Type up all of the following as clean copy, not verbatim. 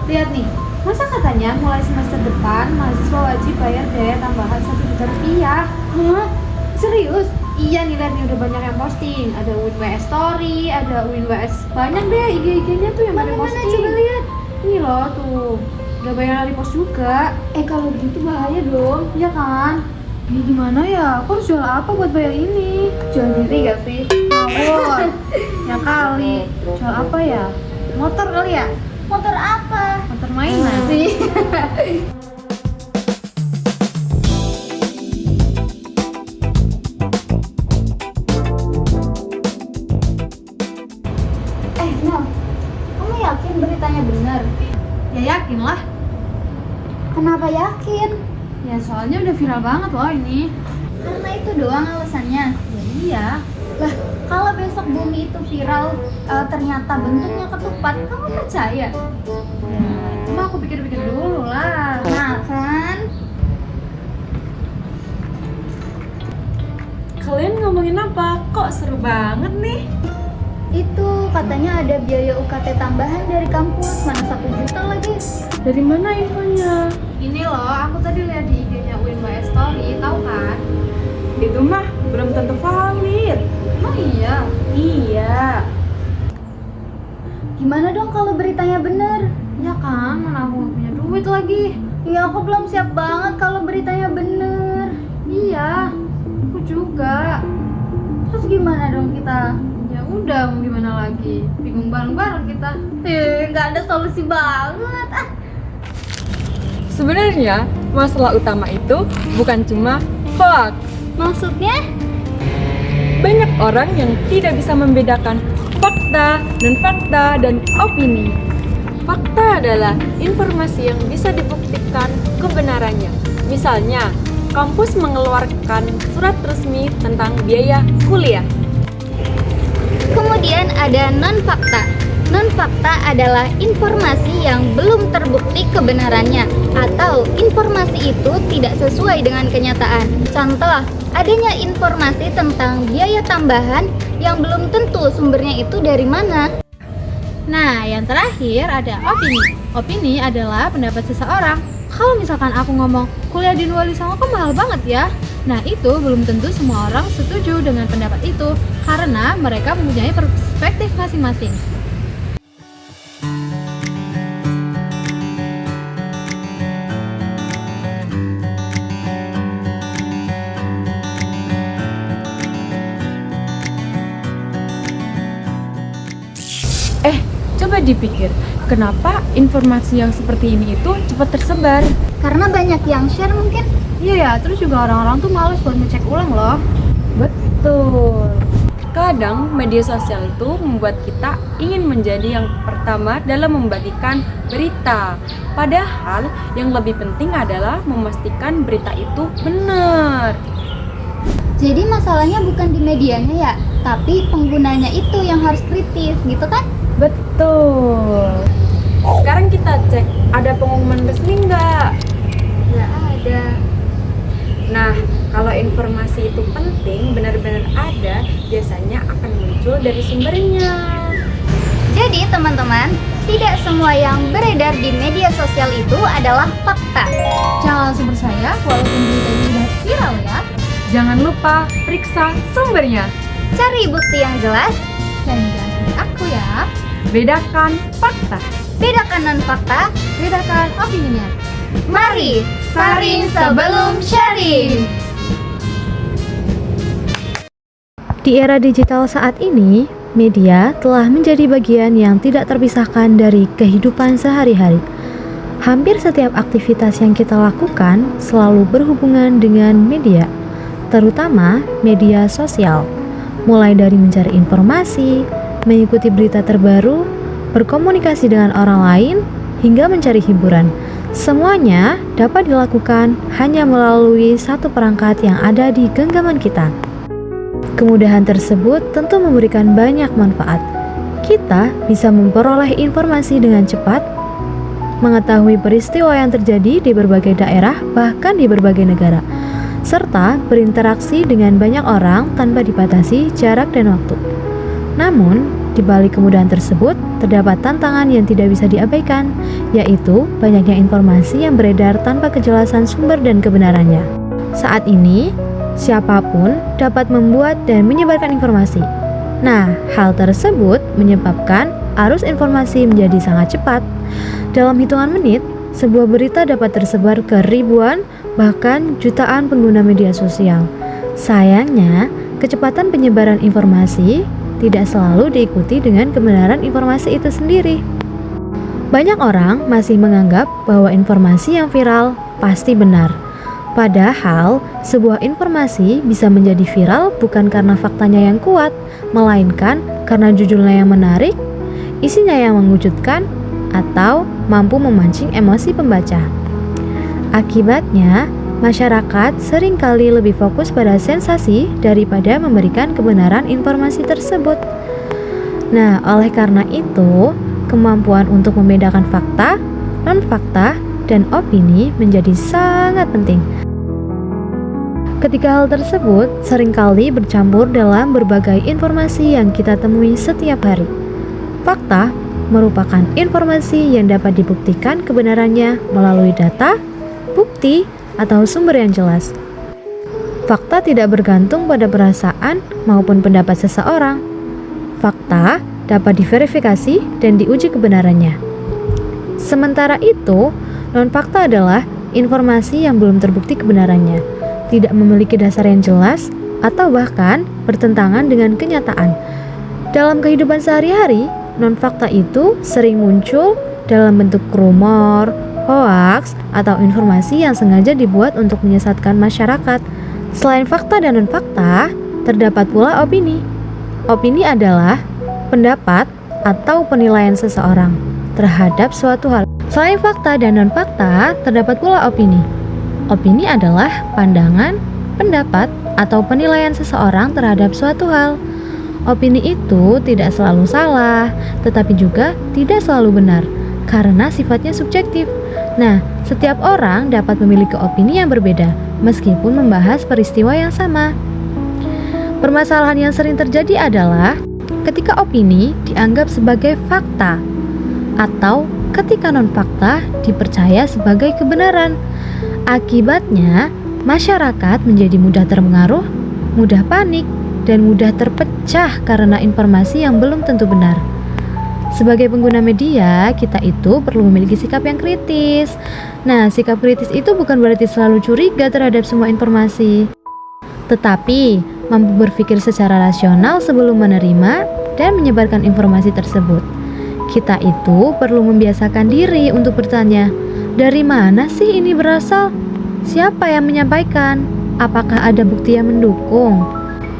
Lihat nih, masa katanya mulai semester depan mahasiswa wajib bayar biaya tambahan 1 juta rupiah. Hah? Serius? Iya nih, lihat nih udah banyak yang posting. Ada WinWS Story, ada WinWS, banyak deh IG-nya tuh yang pada Mana-mana posting. coba lihat. Ini loh tuh, udah banyak yang repost juga. Kalau gitu bahaya dong. Iya kan? Ini gimana ya? Aku harus jual apa buat bayar ini? Jual diri gak sih? Ngawur. Ya kali. Jual apa ya? Motor kali ya? Motor apa? Motor mainan. Nel, kamu yakin beritanya benar? Ya yakin lah. Kenapa yakin? Ya soalnya udah viral banget loh ini. Karena itu doang alasannya. Ya iya. Lah, kalau besok bumi itu viral, ternyata bentuknya ketupat, kamu percaya? Ya, cuma aku pikir-pikir dulu lah. Nah kan? Kalian ngomongin apa? Kok seru banget nih? Itu katanya ada biaya UKT tambahan dari kampus, mana 1 juta lagi. Dari mana infonya? Ini loh, aku tadi lihat di IG-nya WinWS Story, tahu kan? Itu mah belum tentu valid. Oh iya. Iya. Gimana dong kalau beritanya benar? Ya kan, mana aku nggak punya duit lagi. Ya aku belum siap banget kalau beritanya benar. Iya, aku juga. Terus gimana dong kita? Ya udah, mau gimana lagi? Bingung bareng-bareng kita. Nggak ada solusi banget. Sebenarnya masalah utama itu bukan cuma hoax. Maksudnya? Banyak orang yang tidak bisa membedakan fakta, non-fakta, dan opini. Fakta adalah informasi yang bisa dibuktikan kebenarannya. Misalnya, kampus mengeluarkan surat resmi tentang biaya kuliah. Kemudian ada non-fakta. Non-fakta adalah informasi yang belum terbukti kebenarannya atau informasi itu tidak sesuai dengan kenyataan. Contoh, adanya informasi tentang biaya tambahan yang belum tentu sumbernya itu dari mana. Nah, yang terakhir ada opini. Opini adalah pendapat seseorang. Kalau misalkan aku ngomong kuliah di Wali Songo kok mahal banget ya. Nah, itu belum tentu semua orang setuju dengan pendapat itu karena mereka mempunyai perspektif masing-masing. Coba dipikir, kenapa informasi yang seperti ini itu cepat tersebar? Karena banyak yang share mungkin. Iya ya, terus juga orang-orang tuh males buat ngecek ulang loh. Betul. Kadang media sosial itu membuat kita ingin menjadi yang pertama dalam membagikan berita. Padahal yang lebih penting adalah memastikan berita itu benar. Jadi masalahnya bukan di medianya ya, tapi penggunanya itu yang harus kritis gitu kan? Betul. Sekarang kita cek, ada pengumuman resmi nggak? Nggak ada. Nah, kalau informasi itu penting, benar-benar ada, biasanya akan muncul dari sumbernya. Jadi teman-teman, tidak semua yang beredar di media sosial itu adalah fakta. Jangan langsung percaya walaupun berita ini sudah viral ya. Jangan lupa periksa sumbernya. Cari bukti yang jelas, Dan jangan seperti aku ya. Bedakan fakta. bedakan non-fakta. Bedakan opininya. Mari saring sebelum sharing. Di era digital saat ini, media telah menjadi bagian yang tidak terpisahkan dari kehidupan sehari-hari. Hampir setiap aktivitas yang kita lakukan selalu berhubungan dengan media, terutama media sosial. Mulai dari mencari informasi, mengikuti berita terbaru, berkomunikasi dengan orang lain, hingga mencari hiburan. Semuanya dapat dilakukan hanya melalui satu perangkat yang ada di genggaman kita. Kemudahan tersebut tentu memberikan banyak manfaat. Kita bisa memperoleh informasi dengan cepat, mengetahui peristiwa yang terjadi di berbagai daerah, bahkan di berbagai negara, serta berinteraksi dengan banyak orang tanpa dibatasi jarak dan waktu. Namun, Di balik kemudahan tersebut, terdapat tantangan yang tidak bisa diabaikan, yaitu banyaknya informasi yang beredar tanpa kejelasan sumber dan kebenarannya. Saat ini, siapapun dapat membuat dan menyebarkan informasi. Nah, hal tersebut menyebabkan arus informasi menjadi sangat cepat. Dalam hitungan menit, sebuah berita dapat tersebar ke ribuan, bahkan jutaan pengguna media sosial. Sayangnya, kecepatan penyebaran informasi tidak selalu diikuti dengan kebenaran informasi itu sendiri. Banyak orang masih menganggap bahwa informasi yang viral pasti benar. Padahal, sebuah informasi bisa menjadi viral bukan karena faktanya yang kuat, melainkan karena judulnya yang menarik, isinya yang mengejutkan, atau mampu memancing emosi pembaca. Akibatnya, masyarakat seringkali lebih fokus pada sensasi daripada memberikan kebenaran informasi tersebut. Nah, oleh karena itu, kemampuan untuk membedakan fakta, non-fakta, dan opini menjadi sangat penting. Ketika hal tersebut seringkali bercampur dalam berbagai informasi yang kita temui setiap hari. Fakta merupakan informasi yang dapat dibuktikan kebenarannya melalui data, bukti, atau sumber yang jelas. Fakta tidak bergantung pada perasaan maupun pendapat seseorang. Fakta dapat diverifikasi dan diuji kebenarannya. Sementara itu, non-fakta adalah informasi yang belum terbukti kebenarannya, tidak memiliki dasar yang jelas, atau bahkan bertentangan dengan kenyataan. Dalam kehidupan sehari-hari, non-fakta itu sering muncul dalam bentuk rumor, hoaks, atau informasi yang sengaja dibuat untuk menyesatkan masyarakat. Selain fakta dan non-fakta, terdapat pula opini. Opini adalah pendapat atau penilaian seseorang terhadap suatu hal. Selain fakta dan non-fakta, terdapat pula opini. Opini adalah pandangan, pendapat, atau penilaian seseorang terhadap suatu hal. Opini itu tidak selalu salah, tetapi juga tidak selalu benar, karena sifatnya subjektif. Nah, setiap orang dapat memiliki opini yang berbeda, meskipun membahas peristiwa yang sama. Permasalahan yang sering terjadi adalah ketika opini dianggap sebagai fakta, atau ketika non-fakta dipercaya sebagai kebenaran. Akibatnya, masyarakat menjadi mudah terpengaruh, mudah panik, dan mudah terpecah karena informasi yang belum tentu benar. Sebagai pengguna media, kita itu perlu memiliki sikap yang kritis. Nah, sikap kritis itu bukan berarti selalu curiga terhadap semua informasi, tetapi mampu berpikir secara rasional sebelum menerima dan menyebarkan informasi tersebut. Kita itu perlu membiasakan diri untuk bertanya, dari mana sih ini berasal? Siapa yang menyampaikan? Apakah ada bukti yang mendukung?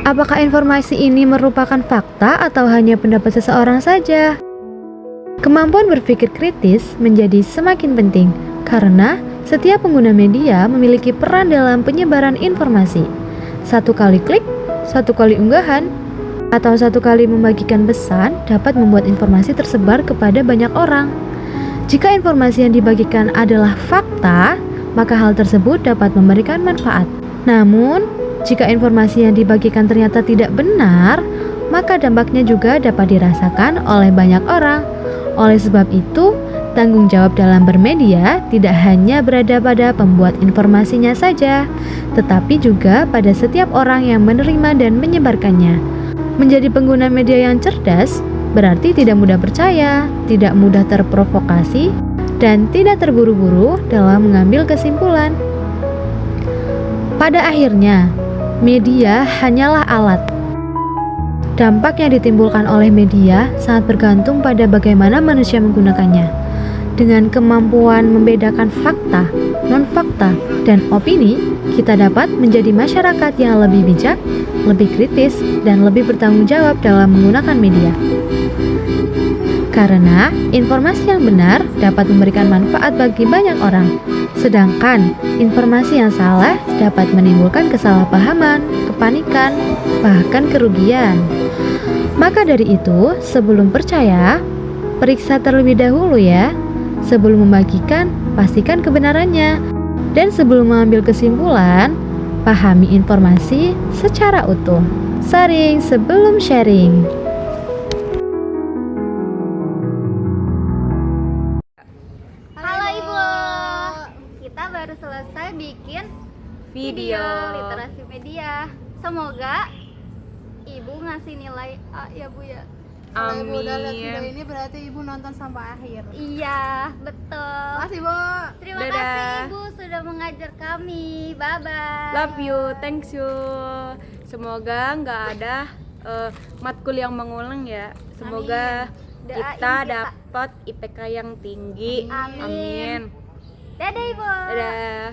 Apakah informasi ini merupakan fakta atau hanya pendapat seseorang saja? Kemampuan berpikir kritis menjadi semakin penting karena setiap pengguna media memiliki peran dalam penyebaran informasi. Satu kali klik, satu kali unggahan, atau satu kali membagikan pesan dapat membuat informasi tersebar kepada banyak orang. Jika informasi yang dibagikan adalah fakta, maka hal tersebut dapat memberikan manfaat. Namun, jika informasi yang dibagikan ternyata tidak benar, maka dampaknya juga dapat dirasakan oleh banyak orang. Oleh sebab itu, tanggung jawab dalam bermedia tidak hanya berada pada pembuat informasinya saja, tetapi juga pada setiap orang yang menerima dan menyebarkannya. Menjadi pengguna media yang cerdas berarti tidak mudah percaya, tidak mudah terprovokasi, dan tidak terburu-buru dalam mengambil kesimpulan. Pada akhirnya, media hanyalah alat. Dampak yang ditimbulkan oleh media sangat bergantung pada bagaimana manusia menggunakannya. Dengan kemampuan membedakan fakta, non-fakta, dan opini, kita dapat menjadi masyarakat yang lebih bijak, lebih kritis, dan lebih bertanggung jawab dalam menggunakan media. Karena informasi yang benar dapat memberikan manfaat bagi banyak orang, sedangkan informasi yang salah dapat menimbulkan kesalahpahaman, kepanikan, bahkan kerugian. Maka dari itu, sebelum percaya, periksa terlebih dahulu ya. Sebelum membagikan, pastikan kebenarannya. Dan sebelum mengambil kesimpulan, pahami informasi secara utuh. Saring sebelum sharing. bikin Video. literasi media. Semoga Ibu ngasih nilai A ya Bu ya. Kalau Ibu udah lihat video Amin. ini berarti Ibu nonton sampai akhir. Iya, betul. Makasih, Bu. Terima Dadah. kasih Ibu sudah mengajar kami. Bye bye. Love you, thanks you. Semoga nggak ada matkul yang mengulang ya. Semoga Doain kita kita. dapat IPK yang tinggi. Amin. Amin. Dadah Ibu. Dadah.